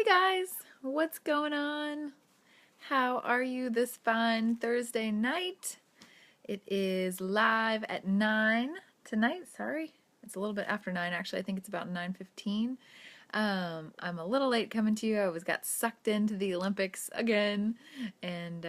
Hey guys, what's going on? How are you this fine Thursday night? It is live at 9 tonight. Sorry, it's a little bit after 9 actually. I think it's about 9:15. I'm a little late coming to you. I was got sucked into the Olympics again, and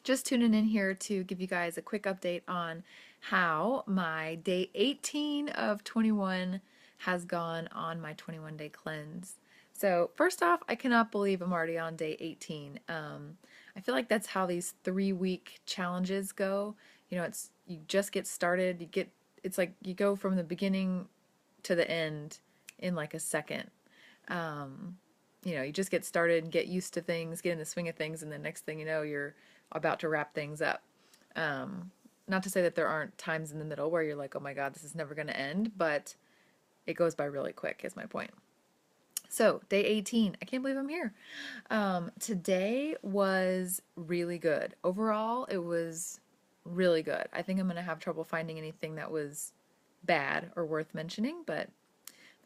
just tuning in here to give you guys a quick update on how my day 18 of 21 has gone on my 21-day cleanse. So first off, I cannot believe I'm already on day 18. I feel like that's how these 3-week challenges go. You know, it's you just get started. It's like you go from the beginning to the end in like a second. You just get started and get used to things, get in the swing of things, and the next thing you know, you're about to wrap things up. Um, Not to say that there aren't times in the middle where you're like, oh my God, this is never going to end, but it goes by really quick, is my point. So, day 18, I can't believe I'm here. Today was really good. Overall, it was really good. I think I'm going to have trouble finding anything that was bad or worth mentioning, but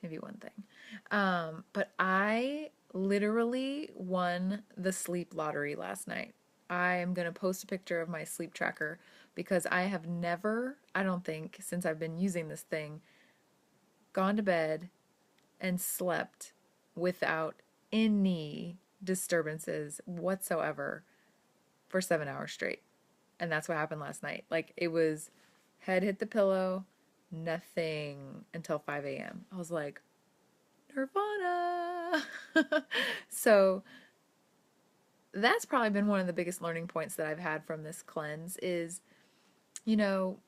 maybe one thing. But I literally won the sleep lottery last night. I am going to post a picture of my sleep tracker because I have never, I don't think, since I've been using this thing, gone to bed and slept without any disturbances whatsoever for 7 hours straight. And that's what happened last night. Like, it was head hit the pillow, nothing until 5 a.m. I was like, Nirvana. So that's probably been one of the biggest learning points that I've had from this cleanse is, you know,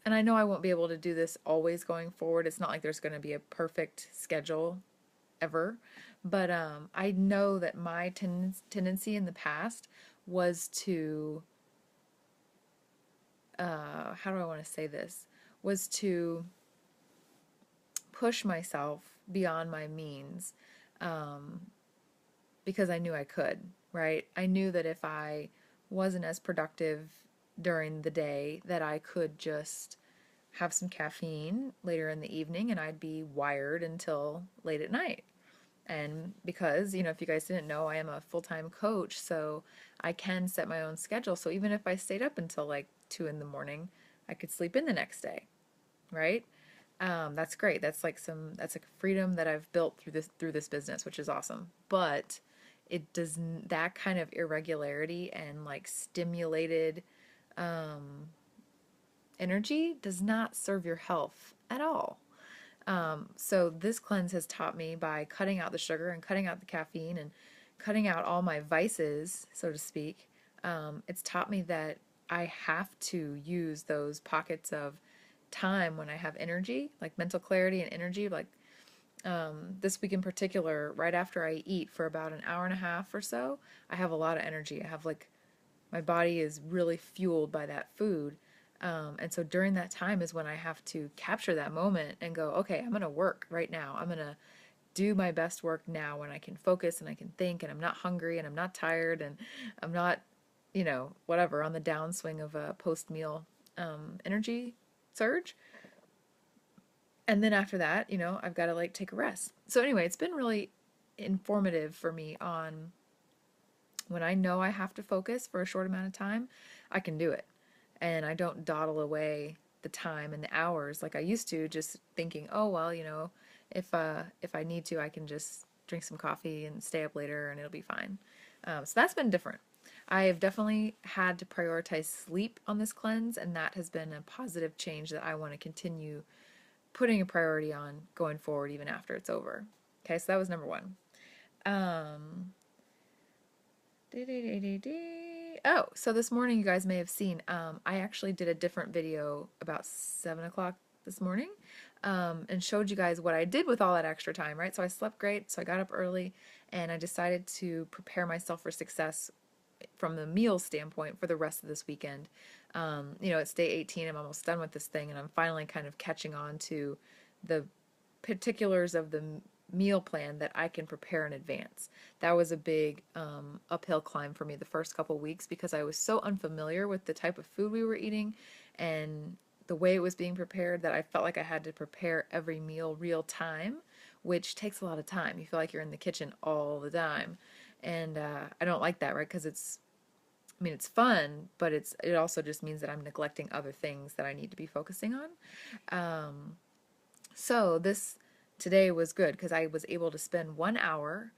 and I know I won't be able to do this always going forward. It's not like there's going to be a perfect schedule ever, but I know that my tendency in the past was to, how do I want to say this? Was to push myself beyond my means um, because I knew I could, right? I knew that if I wasn't as productive during the day, that I could just have some caffeine later in the evening and I'd be wired until late at night. And because, if you guys didn't know, I am a full-time coach, so I can set my own schedule. So even if I stayed up until like 2 in the morning, I could sleep in the next day, right? That's great. That's like freedom that I've built through this business, which is awesome. But that kind of irregularity and like stimulated energy does not serve your health at all. So this cleanse has taught me by cutting out the sugar and cutting out the caffeine and cutting out all my vices, so to speak. It's taught me that I have to use those pockets of time when I have energy, like mental clarity and energy, like this week in particular, right after I eat for about an hour and a half or so, I have a lot of energy. I have like, my body is really fueled by that food. And so during that time is when I have to capture that moment and go, okay, I'm going to work right now. I'm going to do my best work now when I can focus and I can think and I'm not hungry and I'm not tired and I'm not, whatever, on the downswing of a post-meal energy surge. And then after that, I've got to like take a rest. So anyway, it's been really informative for me on when I know I have to focus for a short amount of time, I can do it. And I don't dawdle away the time and the hours like I used to, just thinking, oh well, if I need to, I can just drink some coffee and stay up later and it'll be fine. So that's been different. I have definitely had to prioritize sleep on this cleanse, and that has been a positive change that I want to continue putting a priority on going forward, even after it's over. Okay, so that was number one. Oh, so this morning you guys may have seen, I actually did a different video about 7 o'clock this morning and showed you guys what I did with all that extra time, right? So I slept great, so I got up early and I decided to prepare myself for success from the meal standpoint for the rest of this weekend. It's day 18, I'm almost done with this thing, and I'm finally kind of catching on to the particulars of the meal plan that I can prepare in advance. That was a big uphill climb for me the first couple weeks because I was so unfamiliar with the type of food we were eating and the way it was being prepared that I felt like I had to prepare every meal real time, which takes a lot of time. You feel like you're in the kitchen all the time. And I don't like that, right? Because I mean, it's fun, but it also just means that I'm neglecting other things that I need to be focusing on. Um, so this today was good because I was able to spend 1 hour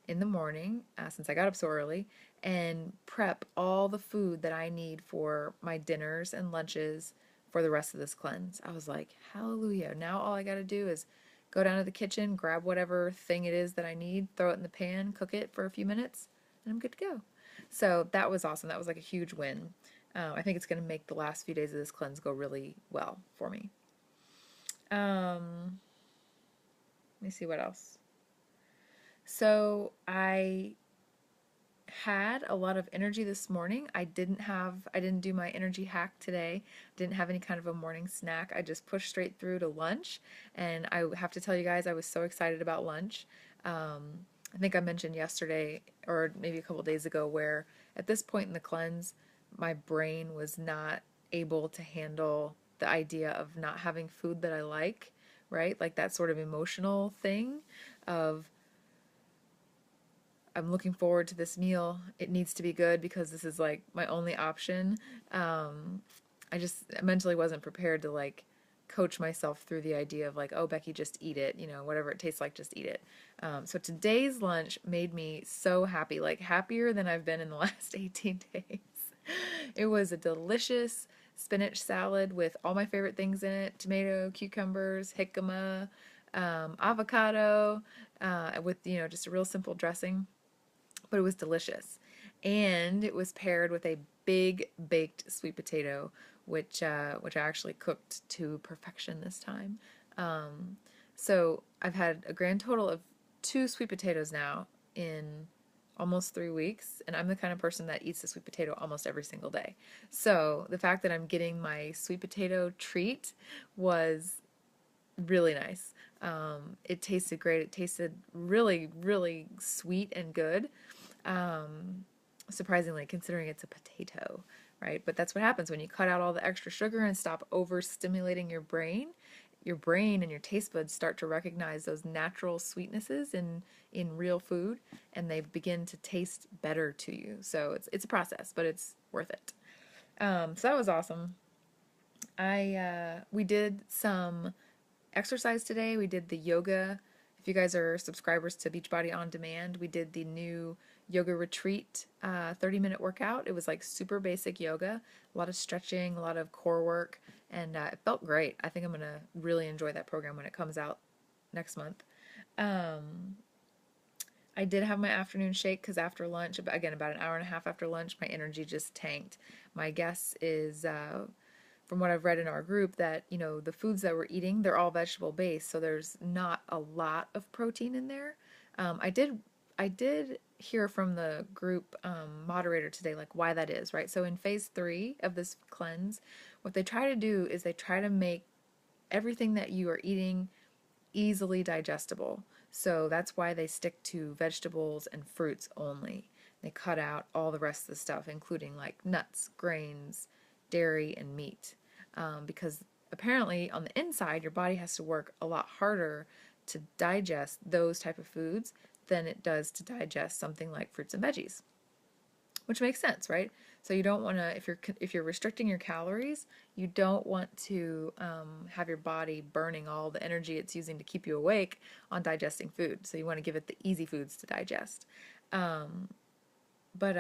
in the morning, since I got up so early, and prep all the food that I need for my dinners and lunches for the rest of this cleanse. I was like, hallelujah. Now all I got to do is go down to the kitchen, grab whatever thing it is that I need, throw it in the pan, cook it for a few minutes, and I'm good to go. So that was awesome. That was like a huge win. I think it's going to make the last few days of this cleanse go really well for me. Let me see what else. So I had a lot of energy this morning. I didn't do my energy hack today. Didn't have any kind of a morning snack. I just pushed straight through to lunch. And I have to tell you guys, I was so excited about lunch. I think I mentioned yesterday or maybe a couple days ago where at this point in the cleanse, my brain was not able to handle the idea of not having food that I like, right? Like that sort of emotional thing of I'm looking forward to this meal. It needs to be good because this is like my only option. I just mentally wasn't prepared to like coach myself through the idea of like, oh, Becky, just eat it. You know, whatever it tastes like, just eat it. So today's lunch made me so happy, like happier than I've been in the last 18 days. It was a delicious spinach salad with all my favorite things in it: tomato, cucumbers, jicama, avocado, with, just a real simple dressing, but it was delicious. And it was paired with a big baked sweet potato, which I actually cooked to perfection this time. So I've had a grand total of 2 sweet potatoes now in almost 3 weeks, and I'm the kind of person that eats a sweet potato almost every single day. So the fact that I'm getting my sweet potato treat was really nice. It tasted great. It tasted really, really sweet and good. Surprisingly, considering it's a potato, right? But that's what happens when you cut out all the extra sugar and stop overstimulating your brain. Your brain and your taste buds start to recognize those natural sweetnesses in real food, and they begin to taste better to you. So it's a process, but it's worth it. So that was awesome. We did some exercise today. We did the yoga. If you guys are subscribers to Beachbody On Demand, we did the new yoga retreat 30-minute workout. It was like super basic yoga, a lot of stretching, a lot of core work, and it felt great. I think I'm going to really enjoy that program when it comes out next month. I did have my afternoon shake because after lunch, again, about an hour and a half after lunch, my energy just tanked. My guess is from what I've read in our group that, the foods that we're eating, they're all vegetable based, so there's not a lot of protein in there. I did hear from the group moderator today, like why that is, right? So in phase 3 of this cleanse, what they try to do is they try to make everything that you are eating easily digestible. So that's why they stick to vegetables and fruits only. They cut out all the rest of the stuff, including like nuts, grains, dairy, and meat. Because apparently on the inside, your body has to work a lot harder to digest those type of foods than it does to digest something like fruits and veggies, which makes sense, right? So you don't want to, if you're restricting your calories, you don't want to have your body burning all the energy it's using to keep you awake on digesting food. So you want to give it the easy foods to digest. But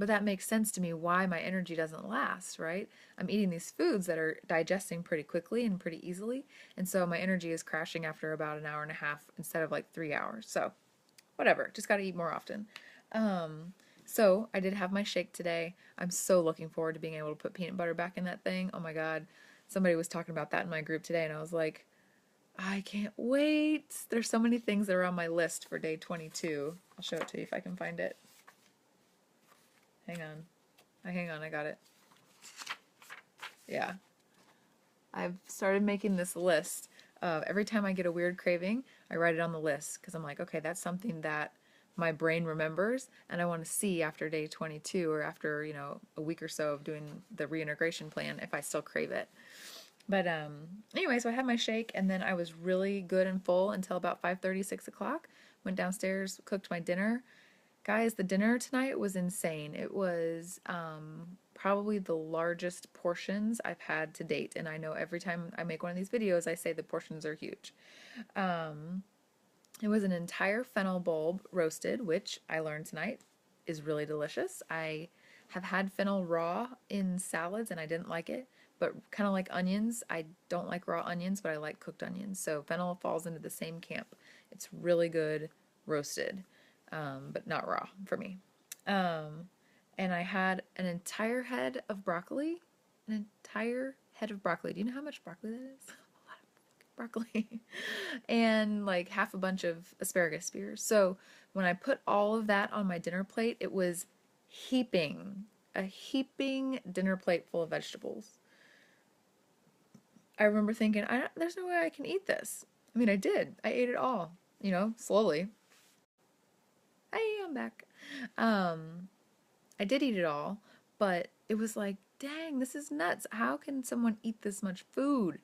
that makes sense to me why my energy doesn't last, right? I'm eating these foods that are digesting pretty quickly and pretty easily, and so my energy is crashing after about an hour and a half instead of like 3 hours. So whatever, just got to eat more often. So I did have my shake today. I'm so looking forward to being able to put peanut butter back in that thing. Oh my God. Somebody was talking about that in my group today, and I was like, I can't wait. There's so many things that are on my list for day 22. I'll show it to you if I can find it. Hang on, I got it. Yeah. I've started making this list of every time I get a weird craving, I write it on the list because I'm like, okay, that's something that my brain remembers, and I want to see after day 22 or after, a week or so of doing the reintegration plan if I still crave it. But anyway, so I had my shake and then I was really good and full until about 5:30, 6 o'clock. Went downstairs, cooked my dinner. Guys, the dinner tonight was insane. It was probably the largest portions I've had to date. And I know every time I make one of these videos, I say the portions are huge. Um, it was an entire fennel bulb roasted, which I learned tonight is really delicious. I have had fennel raw in salads and I didn't like it, but kind of like onions, I don't like raw onions, but I like cooked onions. So fennel falls into the same camp. It's really good roasted, but not raw for me. Um, and I had an entire head of broccoli, an entire head of broccoli. Do you know how much broccoli that is? Broccoli and like half a bunch of asparagus spears. So when I put all of that on my dinner plate, it was a heaping dinner plate full of vegetables. I remember thinking, there's no way I can eat this. I mean, I did. I ate it all, slowly. Hey, I'm back. Um, I did eat it all, but it was like, dang, this is nuts. How can someone eat this much food?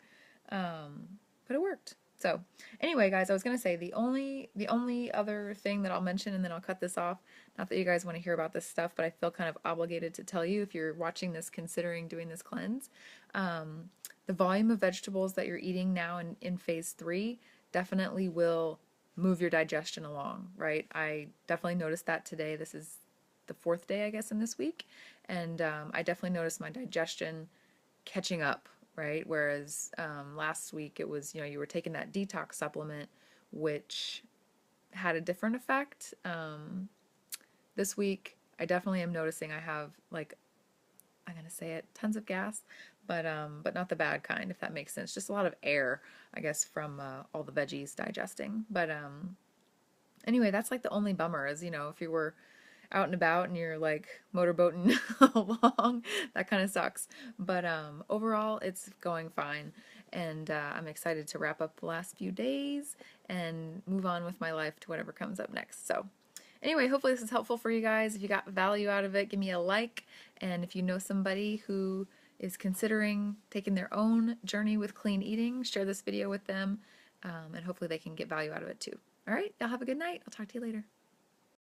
But it worked. So anyway, guys, I was gonna say the only other thing that I'll mention, and then I'll cut this off. Not that you guys want to hear about this stuff, but I feel kind of obligated to tell you if you're watching this, considering doing this cleanse. The volume of vegetables that you're eating now in phase 3 definitely will move your digestion along, right? I definitely noticed that today. This is the 4th day, I guess, in this week, and I definitely noticed my digestion catching up, right? Whereas last week it was, you were taking that detox supplement, which had a different effect. This week, I definitely am noticing I have, like, I'm gonna say it, tons of gas, but not the bad kind, if that makes sense. Just a lot of air, I guess, from all the veggies digesting. But anyway, that's like the only bummer is, if you were out and about and you're like motorboating along, that kind of sucks. But overall, it's going fine. And I'm excited to wrap up the last few days and move on with my life to whatever comes up next. So, anyway, hopefully this is helpful for you guys. If you got value out of it, give me a like. And if you know somebody who is considering taking their own journey with clean eating, share this video with them. And hopefully they can get value out of it too. All right, y'all have a good night. I'll talk to you later.